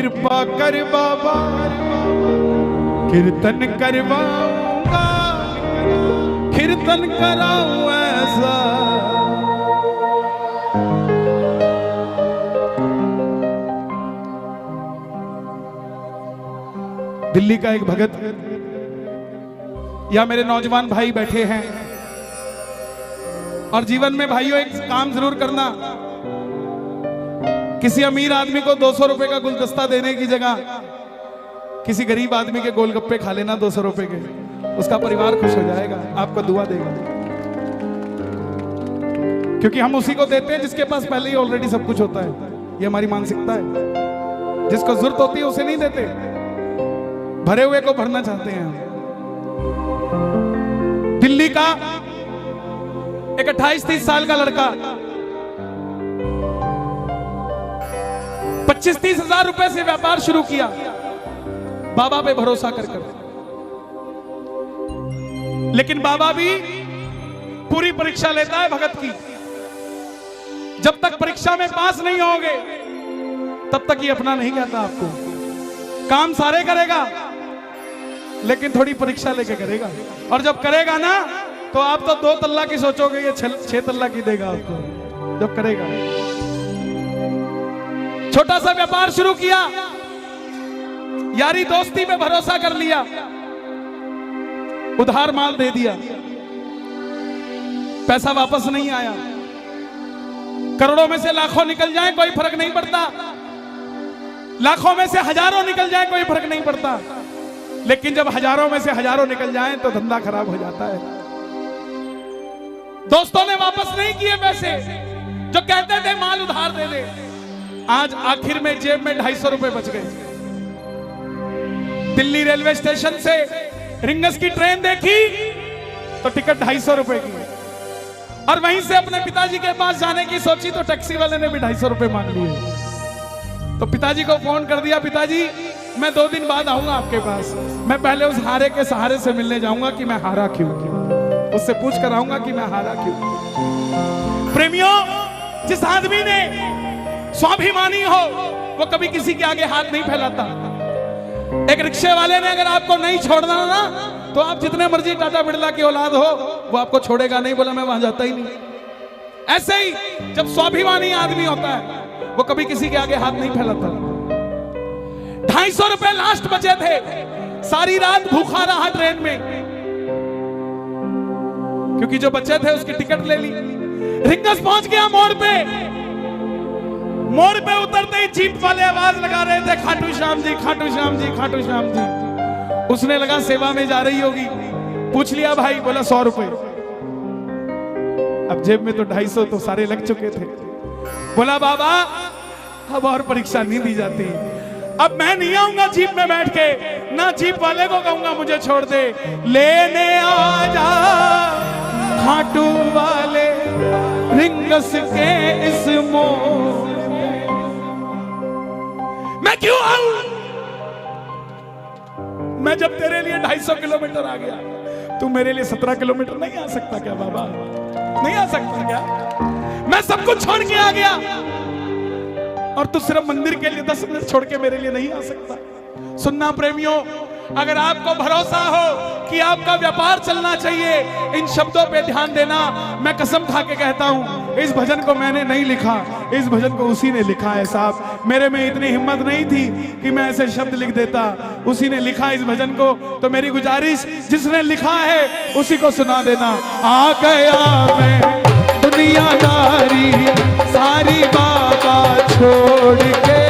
कृपा कर बाबा, कीर्तन करवाऊंगा, कीर्तन कराऊं ऐसा। दिल्ली का एक भगत या मेरे नौजवान भाई बैठे हैं, और जीवन में भाइयों एक काम जरूर करना, किसी अमीर आदमी को 200 रुपए का गुलदस्ता देने की जगह किसी गरीब आदमी के गोलगप्पे खा लेना 200 रुपए के, उसका परिवार खुश हो जाएगा, आपको दुआ देगा। क्योंकि हम उसी को देते हैं जिसके पास पहले ही ऑलरेडी सब कुछ होता है। ये हमारी मानसिकता है। जिसको जरूरत होती है उसे नहीं देते, भरे हुए को भरना चाहते हैं। दिल्ली का एक 28-30 साल का लड़का 25-30 हजार रुपए से व्यापार शुरू किया, बाबा पे भरोसा कर कर। लेकिन बाबा भी पूरी परीक्षा लेता है भगत की। जब तक परीक्षा में पास नहीं होगे तब तक ये अपना नहीं कहता आपको। काम सारे करेगा लेकिन थोड़ी परीक्षा लेके करेगा, और जब करेगा ना तो आप तो 2 तल्ला की सोचोगे, ये 6 तल्ला की देगा आपको जब करेगा। छोटा सा व्यापार शुरू किया, यारी दोस्ती पे भरोसा कर लिया, उधार माल दे दिया, पैसा वापस नहीं आया। करोड़ों में से लाखों निकल जाए कोई फर्क नहीं पड़ता, लाखों में से हजारों निकल जाए कोई फर्क नहीं पड़ता, लेकिन जब हजारों में से हजारों निकल जाएं तो धंधा खराब हो जाता है। दोस्तों ने वापस नहीं किए पैसे, जो कहते थे माल उधार दे दे। आज आखिर में जेब में 250 रुपए बच गए। दिल्ली रेलवे स्टेशन से रिंगस की ट्रेन देखी तो टिकट 250 रुपए की, और वहीं से अपने पिताजी के पास जाने की सोची तो टैक्सी वाले ने भी 250 रुपए मांग लिए। तो पिताजी को फोन कर दिया, पिताजी मैं 2 दिन बाद आऊंगा आपके पास, मैं पहले उस हारे के सहारे से मिलने जाऊंगा कि मैं हारा क्यों, उससे पूछ कर आऊंगा कि मैं हारा क्यों। प्रेमियों, जिस आदमी ने स्वाभिमानी हो वो कभी किसी के आगे हाथ नहीं फैलाता। एक रिक्शे वाले ने अगर आपको नहीं छोड़ना ना तो आप जितने मर्जी टाटा बिरला की औलाद हो वो आपको छोड़ेगा नहीं, बोला मैं वहां जाता ही नहीं। ऐसे ही जब स्वाभिमानी आदमी होता है वो कभी किसी के आगे हाथ नहीं फैलाता। 250 रुपए लास्ट बचे थे, सारी रात भूखा रहा ट्रेन में, क्योंकि जो बचे थे उसकी टिकट ले ली। रिंगस पहुंच गया मोड़ पे, मोड़ पे उतरते ही जीप वाले आवाज लगा रहे थे, खाटू श्याम जी, खाटू श्याम जी, खाटू श्याम जी। उसने लगा सेवा में जा रही होगी, पूछ लिया भाई, बोला 100 रुपए। अब जेब में तो 250 तो सारे लग चुके थे। बोला बाबा अब और परीक्षा नहीं दी जाती, अब मैं नहीं आऊंगा जीप में बैठ के, ना जीप वाले को कहूंगा मुझे छोड़ दे, लेने आ जा खाटू वाले रिंगस के इस मोड़ में। मैं क्यों आऊं? मैं जब तेरे लिए 250 किलोमीटर आ गया, तू मेरे लिए 17 किलोमीटर नहीं आ सकता क्या बाबा? नहीं आ सकता क्या? मैं सब कुछ छोड़ के आ गया और तू सिर्फ मंदिर के लिए 10 मिनट छोड़ के मेरे लिए नहीं आ सकता। सुनना प्रेमियों, अगर आपको भरोसा हो कि आपका व्यापार चलना चाहिए, इन शब्दों पे ध्यान देना। मैं कसम खा के कहता हूं, इस भजन को मैंने नहीं लिखा, इस भजन को उसी ने लिखा है साहब। मेरे में इतनी हिम्मत नहीं थी कि मैं ऐसे शब्द लिख देता, उसी ने लिखा इस भजन को। तो मेरी गुजारिश, जिसने लिखा है उसी को सुना देना। आ गया मैं दुनियादारी सारी बाबा छोड़ के,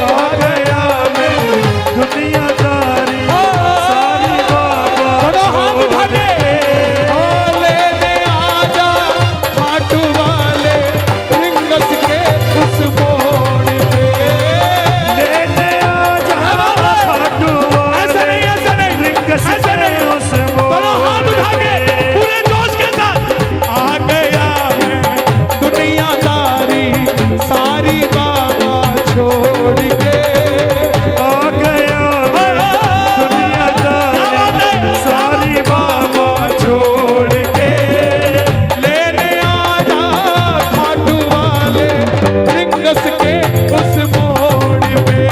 आ गया मैं दुनियादारी सारी बाबा छोड़ के, लेने आजा खाटू वाले रिंगस के उस मोड़ पे, लेने आजा खाटू वाले रिंगस के उस मोड़ पे। पूरे जोश के साथ आ गया मैं दुनियादारी सारी बाबा छोड़ के, आ गया दुनियादारी सारी बाबा छोड़ के, लेने आजा खाटू वाले रिंगस के उस मोड़ पे।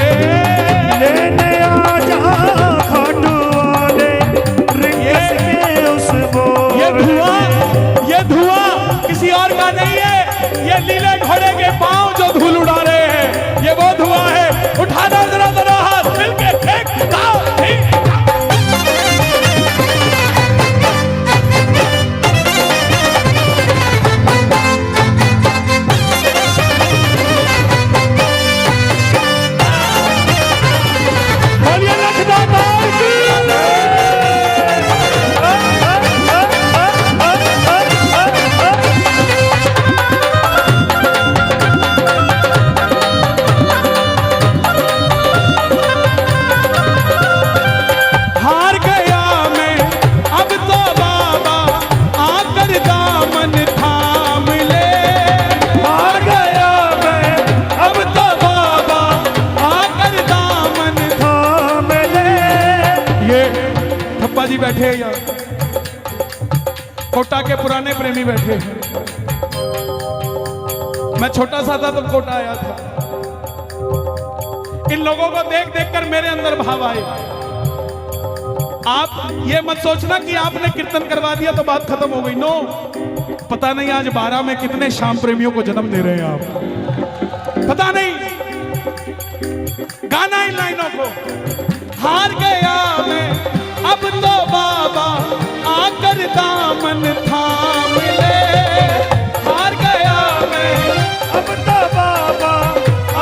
जी बैठे हैं यहाँ, कोटा के पुराने प्रेमी बैठे हैं। मैं छोटा सा था तब कोटा आया था। इन लोगों को देख देख कर मेरे अंदर भाव आए। आप ये मत सोचना कि आपने कीर्तन करवा दिया तो बात खत्म हो गई। नो, पता नहीं आज 12 में कितने श्याम प्रेमियों को जन्म दे रहे हैं आप, पता नहीं। गाना इन लाइनों को, हार गया मैं अब तो बाबा आकर दामन थाम ले। हार गया मैं अब तो बाबा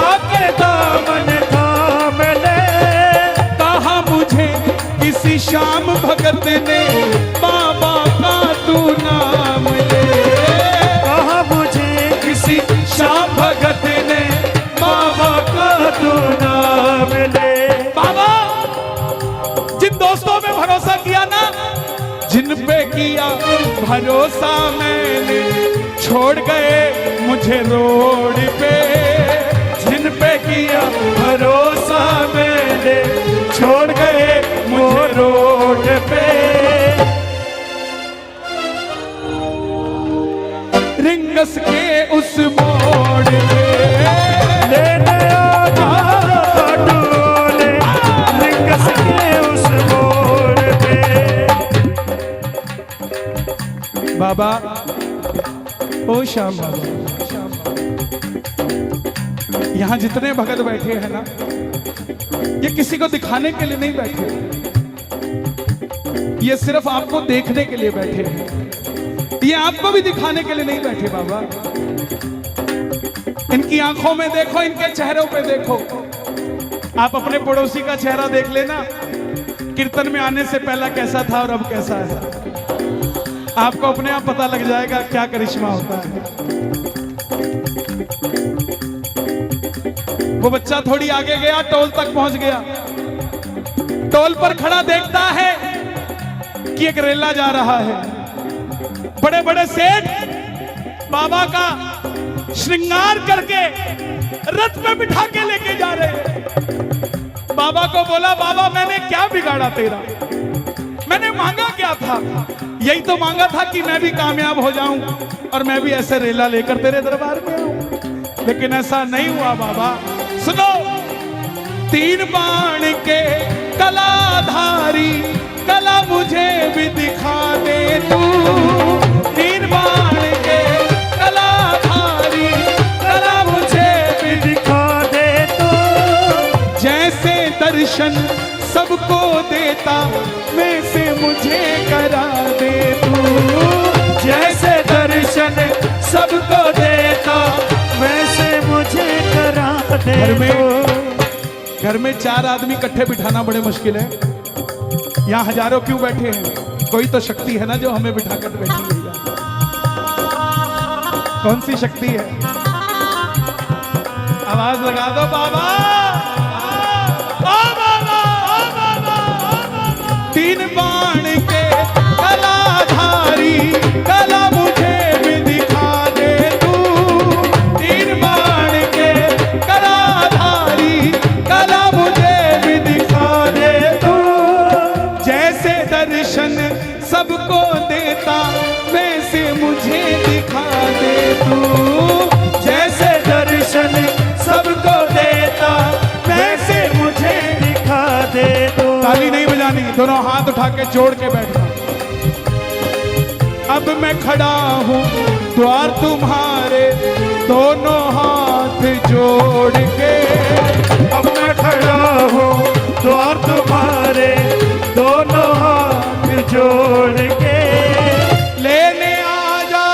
आके दामन थाम ले। कहा मुझे किसी श्याम भगत ने बाबा का तू नाम ले। कहा मुझे किसी श्याम भगत ने बाबा का तू नाम ले। बाबा जिन दोस्तों में भरोसा किया ना, जिन पे किया भरोसा मैंने, छोड़ गए मुझे रोड पे। जिन पे किया भरोसा मैंने, छोड़ गए मुझे रोड पे। रिंगस के उस मोड़ पे लेने आजा डोले, रिंगस के उस मोड़ पे। बाबा, ओ श्याम बाबा, यहाँ जितने भगत बैठे हैं ना, ये किसी को दिखाने के लिए नहीं बैठे, ये सिर्फ आपको देखने के लिए बैठे हैं। ये आपको भी दिखाने के लिए नहीं बैठे बाबा। इनकी आंखों में देखो, इनके चेहरों पे देखो। आप अपने पड़ोसी का चेहरा देख लेना, कीर्तन में आने से पहला कैसा था और अब कैसा है। आपको अपने आप पता लग जाएगा क्या करिश्मा होता है। वो बच्चा थोड़ी आगे गया, टोल तक पहुंच गया। टोल पर खड़ा देखता है कि एक रेला जा रहा है। बड़े बड़े सेठ बाबा का श्रृंगार करके रथ में बिठा के लेके जा रहे हैं। बाबा को बोला, बाबा मैंने क्या बिगाड़ा तेरा, मैंने मांगा क्या था? यही तो मांगा था कि मैं भी कामयाब हो जाऊं और मैं भी ऐसे रेला लेकर तेरे दरबार में आऊं, लेकिन ऐसा नहीं हुआ बाबा। सुनो, 3 बाण के कलाधारी कला मुझे भी दिखा दे तू। 3 बाण के कलाधारी कला मुझे भी दिखा दे तू। जैसे दर्शन सबको देता वैसे मुझे करा दे तू। जैसे दर्शन सबको देता वैसे मुझे करा दे। घर में 4 आदमी इकट्ठे बिठाना बड़े मुश्किल है। यहाँ हजारों क्यों बैठे हैं? कोई तो शक्ति है ना जो हमें बिठाकर बैठी हुई है। कौन सी शक्ति है? आवाज लगा दो बाबा। 3 बाण के कलाधारी कला मुझे भी दिखा दे तू। 3 बाण के कलाधारी कला मुझे भी दिखा दे तू। जैसे दर्शन सबको देता वैसे मुझे दिखा दे तू। जैसे दर्शन सबको देता वैसे मुझे दिखा दे तू। ताली नहीं बजानी, दोनों हाथ उठा के जोड़ के बैठना। अब मैं खड़ा हूँ द्वार तुम्हारे, दोनों हाथ जोड़ के। अब मैं खड़ा हूँ द्वार तुम्हारे, दोनों हाथ जोड़ के। लेने आजा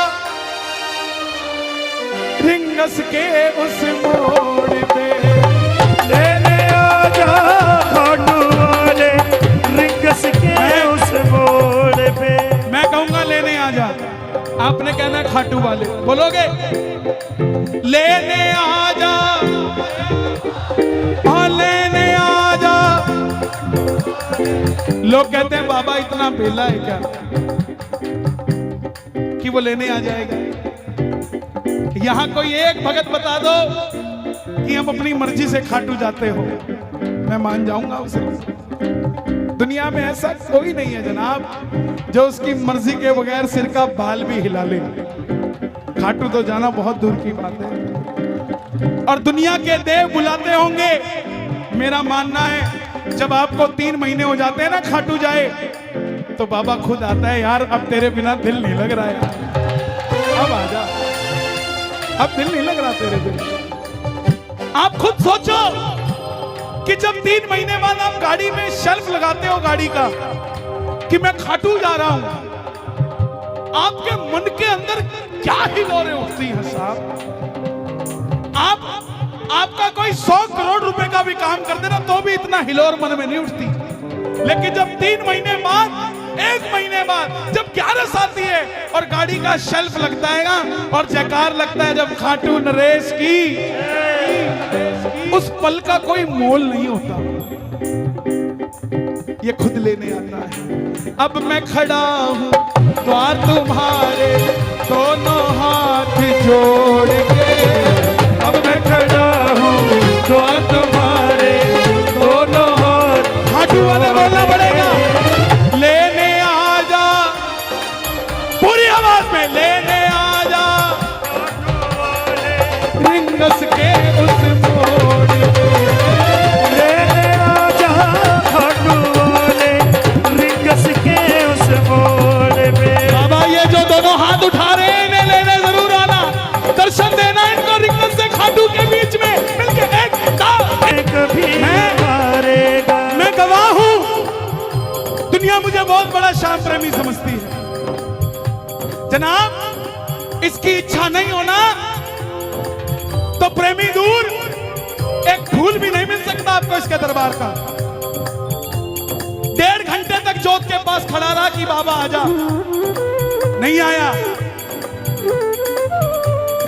रिंगस के उस मोड़ पे। लेने आजा खाटू वाले, रिंगस के उस मोड़ पे। मैं कहूंगा लेने आजा, आपने कहना है खाटू वाले। बोलोगे? लेने आजा, हाँ लेने आजा। लोग कहते हैं बाबा इतना बेला है क्या कि वो लेने आ जाएगा। यहां कोई एक भगत बता दो कि हम अपनी मर्जी से खाटू जाते हो, मैं मान जाऊंगा उसे। दुनिया में ऐसा कोई नहीं है जनाब जो उसकी मर्जी के बगैर सिर का बाल भी हिला ले। खाटू तो जाना बहुत दूर की बात है। और दुनिया के देव बुलाते होंगे। मेरा मानना है जब आपको 3 महीने हो जाते हैं ना खाटू जाए, तो बाबा खुद आता है, यार अब तेरे बिना दिल नहीं लग रहा है, अब आजा, अब दिल नहीं लग रहा तेरे बिना। आप खुद सोचो कि जब 3 महीने बाद आप गाड़ी में शेल्फ लगाते हो गाड़ी का कि मैं खाटू जा रहा हूं, आपके मन के अंदर क्या हिलोरें उठती हैं साहब। आपका कोई 100 करोड़ रुपए का भी काम कर देना तो भी इतना हिलोर मन में नहीं उठती। लेकिन जब 3 महीने बाद, 1 महीने बाद जब 11 आती है और गाड़ी का शेल्फ लगता है ना और जयकार लगता है जब खाटू नरेश की, उस पल का कोई मोल नहीं होता। ये खुद लेने आता है। अब मैं खड़ा हूं द्वार तुम्हारे दोनों हाथ जोड़ के, अब मैं खड़ा हूँ द्वार तुम्हारे दोनों हाथ। खाटू वाले बोलना पड़ेगा, लेने आजा, पूरी आवाज में लेने आजा रिंगस के उस मोड़ पे, लेने आजा खाटू वाले रिंगस के उस मोड़ पे। बाबा ये जो दोनों हाथ उठा रहे हैं इन्हें लेने जरूर आना, दर्शन देना इनको रिंगस से खाटू के बीच में मिलके एक कभी मारेगा। मैं गवाह हूं, दुनिया मुझे बहुत बड़ा श्याम प्रेमी समझती है जनाब। इसकी इच्छा नहीं होना तो प्रेमी दूर, एक फूल भी नहीं मिल सकता आपको इसके दरबार का। 1.5 घंटे तक जोत के पास खड़ा रहा कि बाबा आजा, नहीं आया।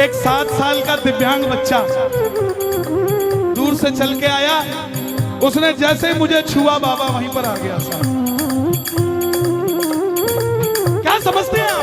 एक 7 साल का दिव्यांग बच्चा दूर से चल के आया, उसने जैसे ही मुझे छुआ बाबा वहीं पर आ गया। साहब क्या समझते हैं आप?